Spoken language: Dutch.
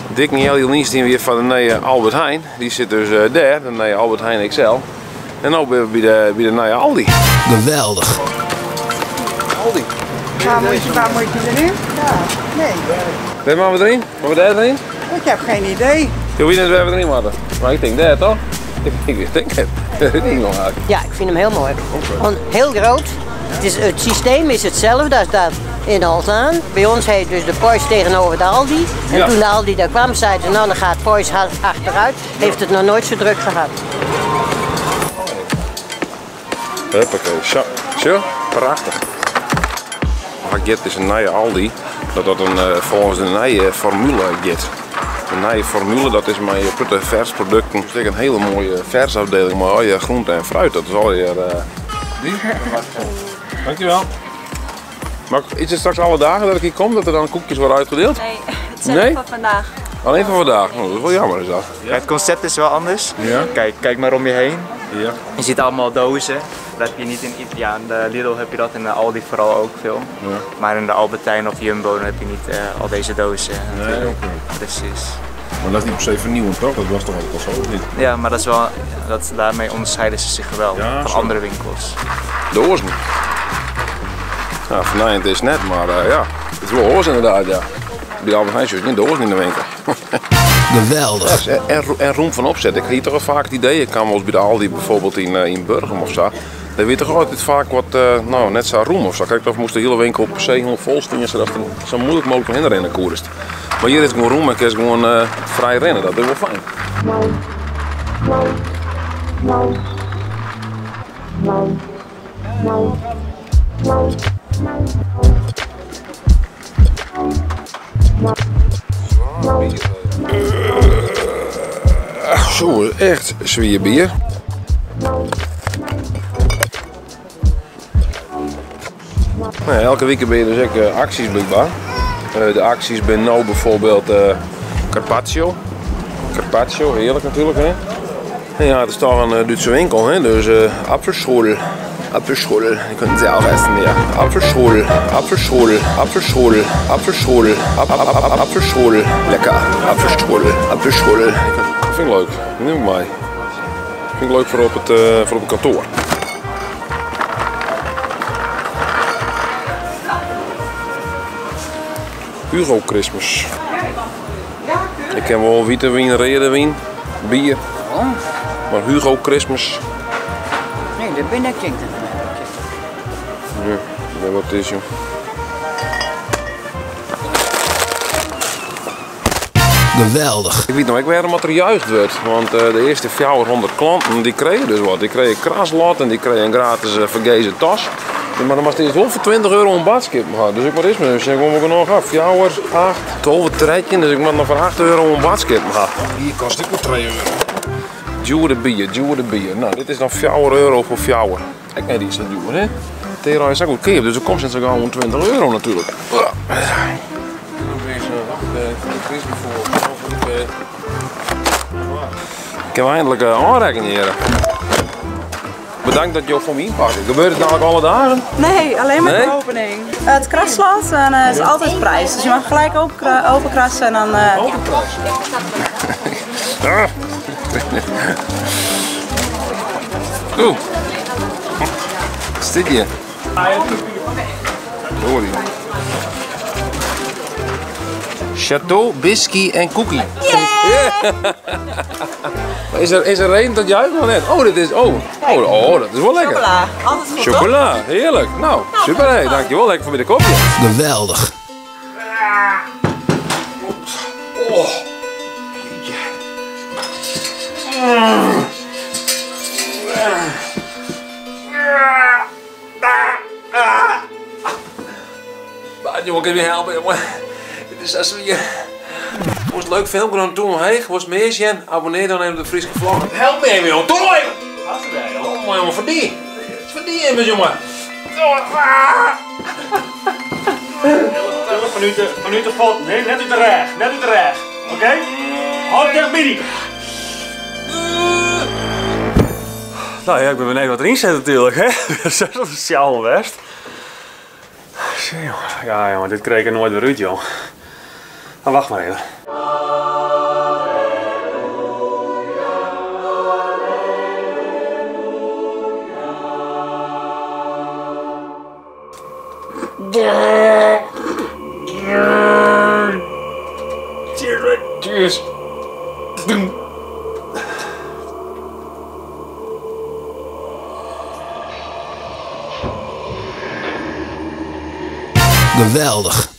Dick en Jelly Liens die weer van de nieuwe Albert Heijn. Die zit dus daar, de nieuwe Albert Heijn XL. En nu ben we bij de nieuwe Aldi. Geweldig. Aldi. Waar moet je erin? Ja, nee. Waar gaan we erin? Gaan we daar erin? Ik heb geen idee. Je weet niet waar we erin hadden. Maar ik denk daar toch? Ik denk het. Ja, ik vind hem heel mooi. Gewoon heel groot. Het systeem is hetzelfde als dat in Altaan. Bij ons heet dus de Porsche tegenover de Aldi. En toen de Aldi daar kwam, zeiden ze, nou dan gaat Porsche achteruit. Heeft het nog nooit zo druk gehad. Huppakee, zo, prachtig. Get is een nieuwe Aldi, dat een volgens de nieuwe formule get. Een nieuwe formule, dat is mijn putte vers producten. Dat is een hele mooie versafdeling, maar al je groente en fruit, dat is al je... Dankjewel. Maar is het straks alle dagen dat ik hier kom, dat er dan koekjes worden uitgedeeld? Nee, het is alleen van vandaag. Alleen van vandaag? Oh, dat is wel jammer is dat. Ja, het concept is wel anders. Ja. Kijk maar om je heen. Ja. Je ziet allemaal dozen. Dat heb je niet in de Lidl heb je dat, in de Aldi vooral ook veel. Ja. Maar in de Albertijn of Jumbo dan heb je niet al deze dozen. Nee, okay. Precies. Maar dat is niet per se vernieuwend toch? Dat was toch altijd al zo of niet? Ja, maar dat is wel, daarmee onderscheiden ze zich wel van andere winkels. Doos niet. Nou, vernijend is net, maar ja, het is wel oors inderdaad, ja. Bij de Albert Heijn is niet doos in de winkel. Geweldig. Ja, en roem van opzet. Ik heb toch wel vaak het idee, ik kan wel eens bij de Aldi bijvoorbeeld in Burgum of zo. Dan weet toch altijd vaak wat, nou net zo roem of zo. Kijk, of moest de hele winkel op zee helemaal vol staan, zodat het zo moeilijk mogelijk heen rennen koerst. Maar hier is het gewoon roem en kan je gewoon vrij rennen, dat is wel fijn. Zo, echt zwier bier. Nou, elke week ben je dus ook acties blijkbaar. De acties ben nou bijvoorbeeld Carpaccio. Carpaccio, heerlijk natuurlijk hè. En ja, het is toch een Duitse winkel hè, dus Apfelschorl. Apfelschorl, je kunt het zelf essen, ja. Apfelschorl, Apfelschorl, Apfelschorl, Apfelschorl, Apfelschorl. Lekker, Apfelschorl, Apfelschorl. Dat vind ik leuk, neem ik mij. Vind ik leuk voor op het kantoor. Hugo Christmas. Ik ken wel witte wien, rode wien, bier. Maar Hugo Christmas. Nee, dat ben ik niet. Ja, wat is joh. Geweldig. Ik weet nog, ik werd wat er juicht werd. Want de eerste 400 klanten die kregen dus wat. Die kregen een kraslot en die kregen een gratis vergezen tas. Maar dan was het eerst wel voor 20 euro een badskip. Dus ik wat is me dus. Ik moet nog af. 4 uur, 8, 12 trekken. Dus ik moet nog voor 8 euro een badskip. Hier kost ik maar 2 euro. Duurde bier. Nou, dit is dan 4 euro voor 4 uur. Ik weet niet zo duur, hè? Tegen is ook goed keer, dus er komt sinds gewoon 20 euro natuurlijk. Ik heb eindelijk aanreiking hier. Bedankt dat je ook voor me inpakt. Gebeurt het namelijk alle dagen? Nee, alleen met de opening. Het kraslot is altijd prijs, dus je mag gelijk openkrassen en dan... Openkrassen? Oeh. Wat is dit hier? Hoor je. Chateau, whisky en cookie. Yeah! Is er een dat juist nog net? Oh, dit is, dat is wel lekker. Chocola, altijd goed. Chocola, heerlijk. Nou, super, hey, dankjewel. Lekker voor bij de kopje. Geweldig. Oh. Jongen, kun je me helpen, jongen? Dit is als we je... Was het leuk filmpje dan toen heen? Was het meisje? Abonneer dan even op de Friese vlog. Help me even, jongen. Doe nog even! Kom maar, jongen, verdien. Verdien even, jongen. 20 minuten vol. Nee, net uit de recht. Oké? Houd tegen midden. Nou ja, ik ben benieuwd wat erin zit natuurlijk, hè? Dat is speciaal best. Ja, jongen, dit kreeg ik er nooit weer uit, joh. Maar wacht maar even. Cheers. Geweldig.